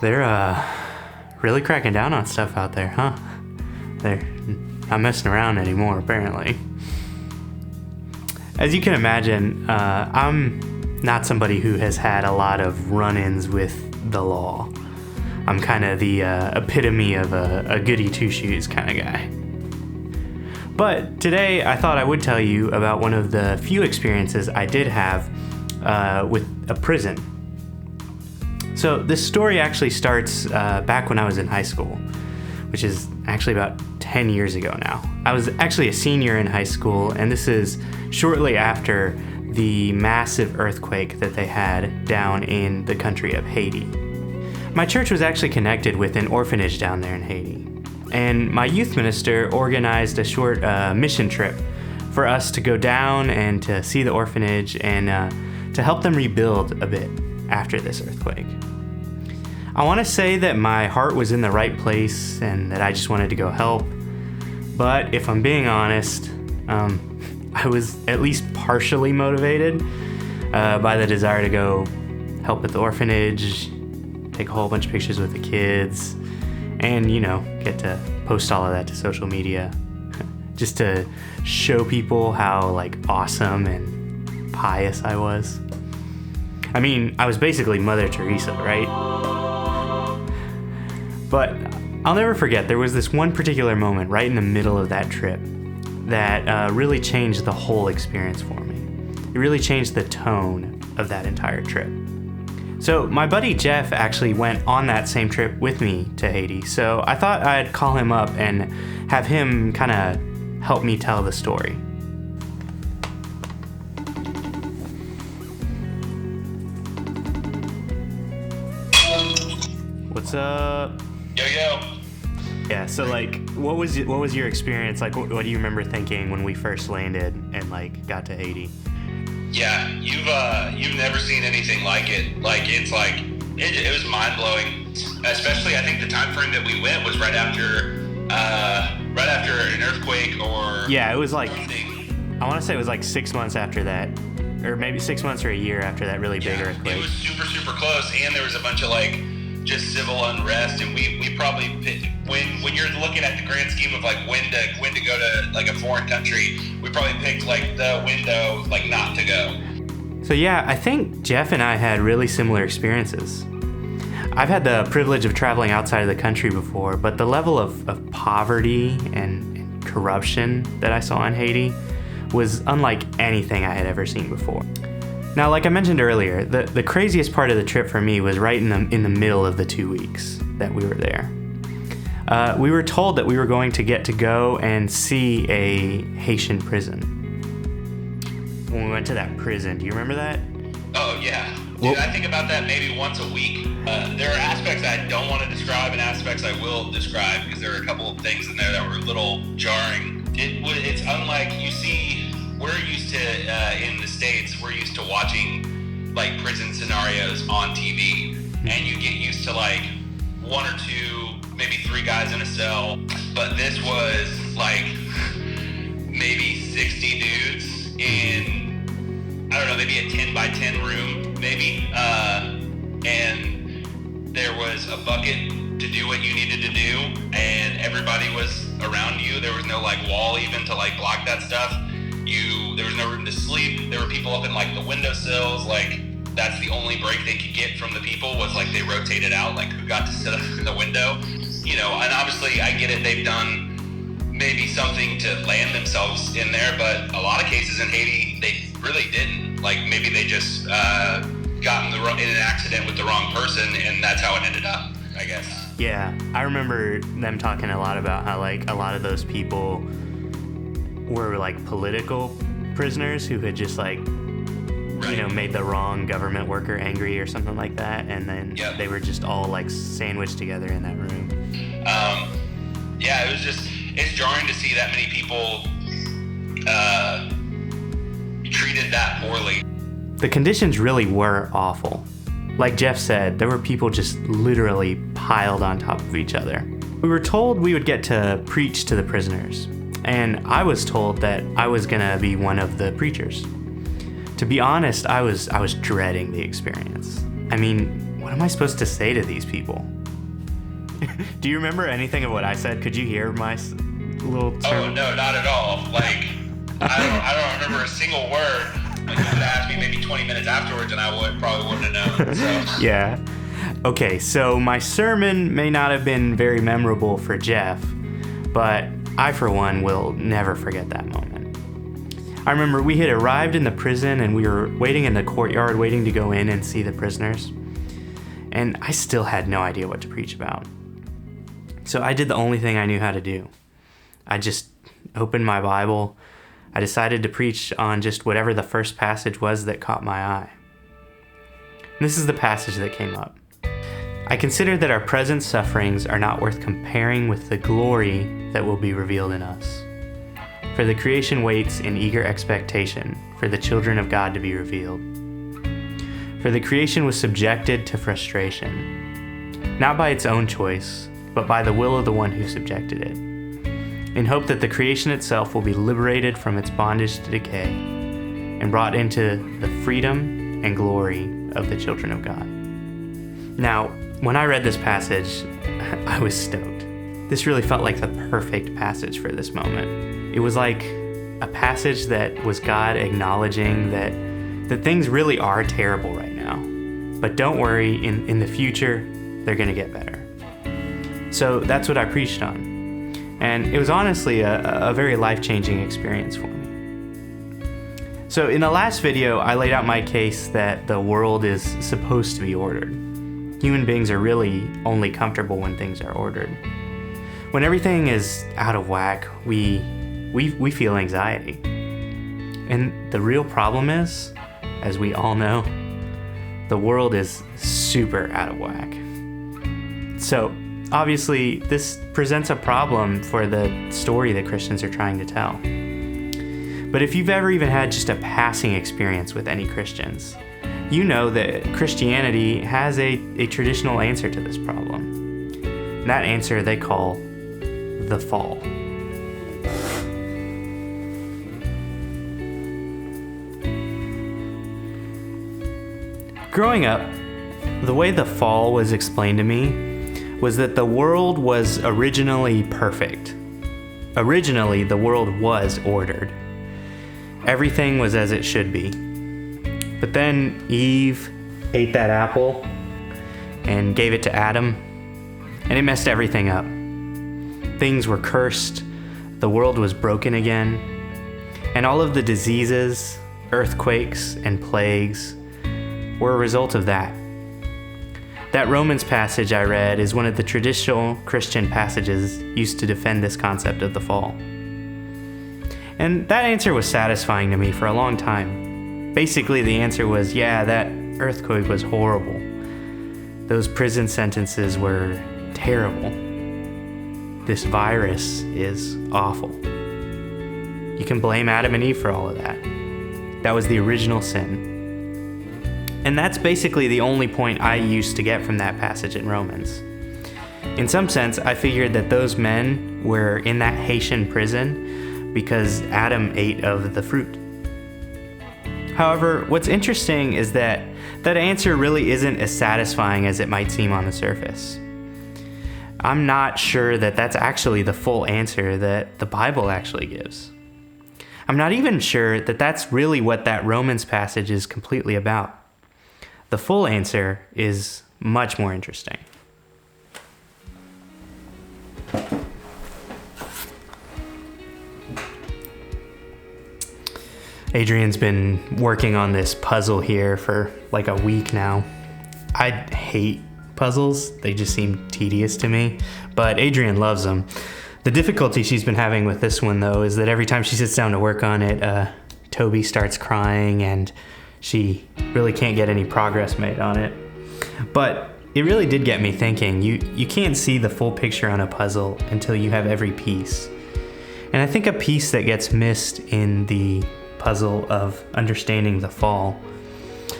They're really cracking down on stuff out there, huh? They're not messing around anymore, apparently. As you can imagine, I'm not somebody who has had a lot of run-ins with the law. I'm kind of the epitome of a goody two-shoes kind of guy. But today I thought I would tell you about one of the few experiences I did have with a prison. So this story actually starts back when I was in high school, which is actually about 10 years ago now. I was actually a senior in high school, and this is shortly after the massive earthquake that they had down in the country of Haiti. My church was actually connected with an orphanage down there in Haiti, and my youth minister organized a short mission trip for us to go down and to see the orphanage and to help them rebuild a bit after this earthquake. I want to say that my heart was in the right place and that I just wanted to go help, but if I'm being honest, I was at least partially motivated by the desire to go help at the orphanage, take a whole bunch of pictures with the kids, and, get to post all of that to social media just to show people how, awesome and pious I was. I mean, I was basically Mother Teresa, right? But I'll never forget, there was this one particular moment right in the middle of that trip that really changed the whole experience for me. It really changed the tone of that entire trip. So my buddy Jeff actually went on that same trip with me to Haiti, so I thought I'd call him up and have him kind of help me tell the story. What's up? Yo. Yeah, so what was your experience? What do you remember thinking when we first landed and got to Haiti? Yeah, you've never seen anything like it. It was mind blowing. Especially, I think the time frame that we went was right after an earthquake or yeah, it was something. I want to say it was 6 months after that, or maybe 6 months or a year after that really big earthquake. It was super close, and there was a bunch of just civil unrest, and we probably when you're looking at the grand scheme of when to go to a foreign country, we probably picked the window not to go. So yeah, I think Jeff and I had really similar experiences. I've had the privilege of traveling outside of the country before, but the level of poverty and corruption that I saw in Haiti was unlike anything I had ever seen before. Now, like I mentioned earlier, the craziest part of the trip for me was right in the middle of the 2 weeks that we were there. We were told that we were going to get to go and see a Haitian prison. When we went to that prison, do you remember that? Oh, yeah. Dude, I think about that maybe once a week. There are aspects I don't want to describe and aspects I will describe because there are a couple of things in there that were a little jarring. It's unlike you see. We're used to, in the States, we're used to watching prison scenarios on TV, and you get used to one or two, maybe three guys in a cell, but this was maybe 60 dudes in, I don't know, maybe a 10 by 10 room, maybe, and there was a bucket to do what you needed to do, and everybody was around you. There was no wall even to block that stuff. There was no room to sleep. There were people up in the windowsills. That's the only break they could get from the people was they rotated out, who got to sit up in the window. And obviously I get it. They've done maybe something to land themselves in there, but a lot of cases in Haiti, they really didn't. Maybe they just got in an accident with the wrong person, and that's how it ended up, I guess. Yeah, I remember them talking a lot about how a lot of those people were political prisoners who had just made the wrong government worker angry or something like that, and then they were just all sandwiched together in that room. It's jarring to see that many people treated that poorly. The conditions really were awful. Like Jeff said, there were people just literally piled on top of each other. We were told we would get to preach to the prisoners, and I was told that I was gonna be one of the preachers. To be honest, I was dreading the experience. I mean, what am I supposed to say to these people? Do you remember anything of what I said? Could you hear my little Oh, no, not at all. Like, I don't remember a single word. Like, you could ask me maybe 20 minutes afterwards and I probably wouldn't have known. So. Yeah. Okay, so my sermon may not have been very memorable for Jeff, but I, for one, will never forget that moment. I remember we had arrived in the prison and we were waiting in the courtyard, waiting to go in and see the prisoners. And I still had no idea what to preach about. So I did the only thing I knew how to do. I just opened my Bible. I decided to preach on just whatever the first passage was that caught my eye. And this is the passage that came up. I consider that our present sufferings are not worth comparing with the glory that will be revealed in us. For the creation waits in eager expectation for the children of God to be revealed. For the creation was subjected to frustration, not by its own choice, but by the will of the one who subjected it, in hope that the creation itself will be liberated from its bondage to decay and brought into the freedom and glory of the children of God. Now, when I read this passage, I was stoked. This really felt like the perfect passage for this moment. It was like a passage that was God acknowledging that things really are terrible right now. But don't worry, in the future, they're going to get better. So that's what I preached on. And it was honestly a very life-changing experience for me. So in the last video, I laid out my case that the world is supposed to be ordered. Human beings are really only comfortable when things are ordered. When everything is out of whack, we feel anxiety. And the real problem is, as we all know, the world is super out of whack. So, obviously, this presents a problem for the story that Christians are trying to tell. But if you've ever even had just a passing experience with any Christians, you know that Christianity has a traditional answer to this problem. And that answer they call the fall. Growing up, the way the fall was explained to me was that the world was originally perfect. Originally, the world was ordered. Everything was as it should be. But then Eve ate that apple and gave it to Adam, and it messed everything up. Things were cursed, the world was broken again, and all of the diseases, earthquakes, and plagues were a result of that. That Romans passage I read is one of the traditional Christian passages used to defend this concept of the fall. And that answer was satisfying to me for a long time. Basically, the answer was, yeah, that earthquake was horrible. Those prison sentences were terrible. This virus is awful. You can blame Adam and Eve for all of that. That was the original sin. And that's basically the only point I used to get from that passage in Romans. In some sense, I figured that those men were in that Haitian prison because Adam ate of the fruit. However, what's interesting is that answer really isn't as satisfying as it might seem on the surface. I'm not sure that that's actually the full answer that the Bible actually gives. I'm not even sure that that's really what that Romans passage is completely about. The full answer is much more interesting. Adrian's been working on this puzzle here for like a week now. I hate puzzles. They just seem tedious to me, but Adrian loves them. The difficulty she's been having with this one, though, is that every time she sits down to work on it, Toby starts crying and she really can't get any progress made on it. But it really did get me thinking. You can't see the full picture on a puzzle until you have every piece. And I think a piece that gets missed in the puzzle of understanding the fall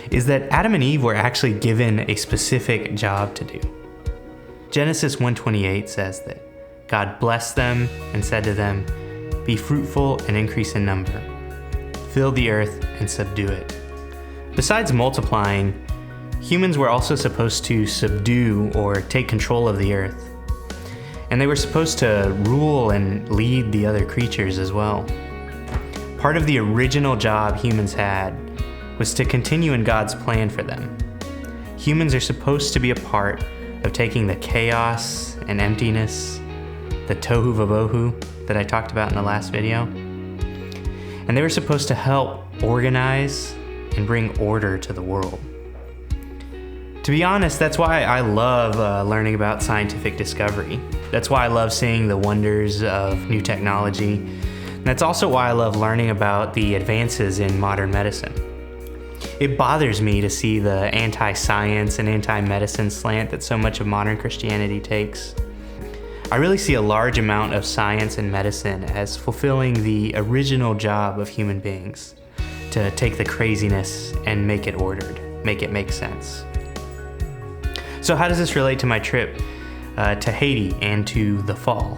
is that Adam and Eve were actually given a specific job to do. Genesis 1:28 says that God blessed them and said to them, "Be fruitful and increase in number. Fill the earth and subdue it." Besides multiplying, Humans were also supposed to subdue or take control of the earth. And they were supposed to rule and lead the other creatures as well. Part of the original job humans had was to continue in God's plan for them. Humans are supposed to be a part of taking the chaos and emptiness, the tohu vabohu that I talked about in the last video. And they were supposed to help organize and bring order to the world. To be honest, that's why I love learning about scientific discovery. That's why I love seeing the wonders of new technology. And that's also why I love learning about the advances in modern medicine. It bothers me to see the anti-science and anti-medicine slant that so much of modern Christianity takes. I really see a large amount of science and medicine as fulfilling the original job of human beings, to take the craziness and make it ordered, make it make sense. So how does this relate to my trip to Haiti and to the fall?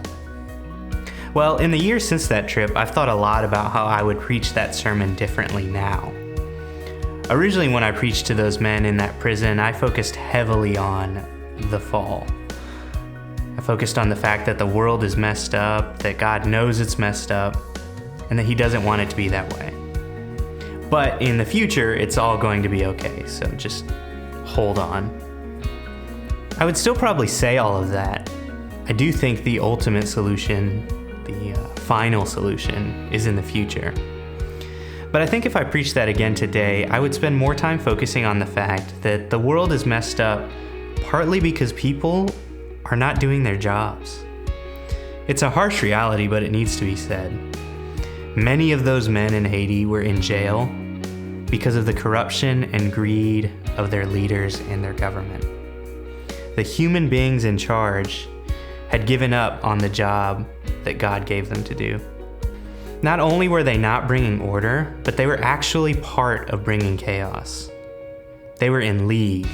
Well, in the years since that trip, I've thought a lot about how I would preach that sermon differently now. Originally, when I preached to those men in that prison, I focused heavily on the fall. I focused on the fact that the world is messed up, that God knows it's messed up, and that He doesn't want it to be that way. But in the future, it's all going to be okay, so just hold on. I would still probably say all of that. I do think the ultimate solution, the final solution, is in the future. But I think if I preached that again today, I would spend more time focusing on the fact that the world is messed up partly because people are not doing their jobs. It's a harsh reality, but it needs to be said. Many of those men in Haiti were in jail because of the corruption and greed of their leaders and their government. The human beings in charge had given up on the job that God gave them to do. Not only were they not bringing order, but they were actually part of bringing chaos. They were in league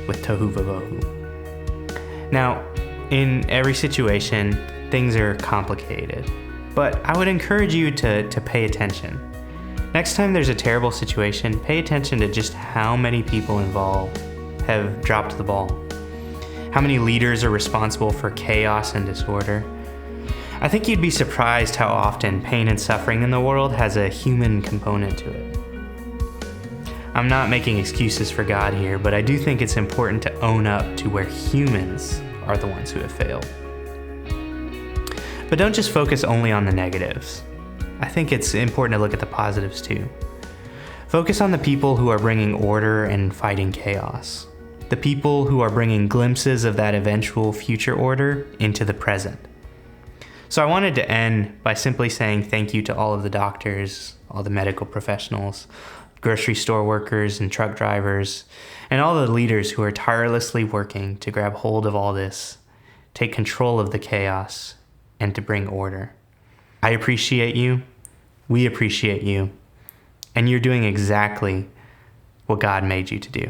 with tohu vabohu. Now, in every situation, things are complicated, but I would encourage you to pay attention. Next time there's a terrible situation, pay attention to just how many people involved have dropped the ball. How many leaders are responsible for chaos and disorder? I think you'd be surprised how often pain and suffering in the world has a human component to it. I'm not making excuses for God here, but I do think it's important to own up to where humans are the ones who have failed. But don't just focus only on the negatives. I think it's important to look at the positives too. Focus on the people who are bringing order and fighting chaos. The people who are bringing glimpses of that eventual future order into the present. So I wanted to end by simply saying thank you to all of the doctors, all the medical professionals, grocery store workers and truck drivers, and all the leaders who are tirelessly working to grab hold of all this, take control of the chaos, and to bring order. I appreciate you, we appreciate you, and you're doing exactly what God made you to do.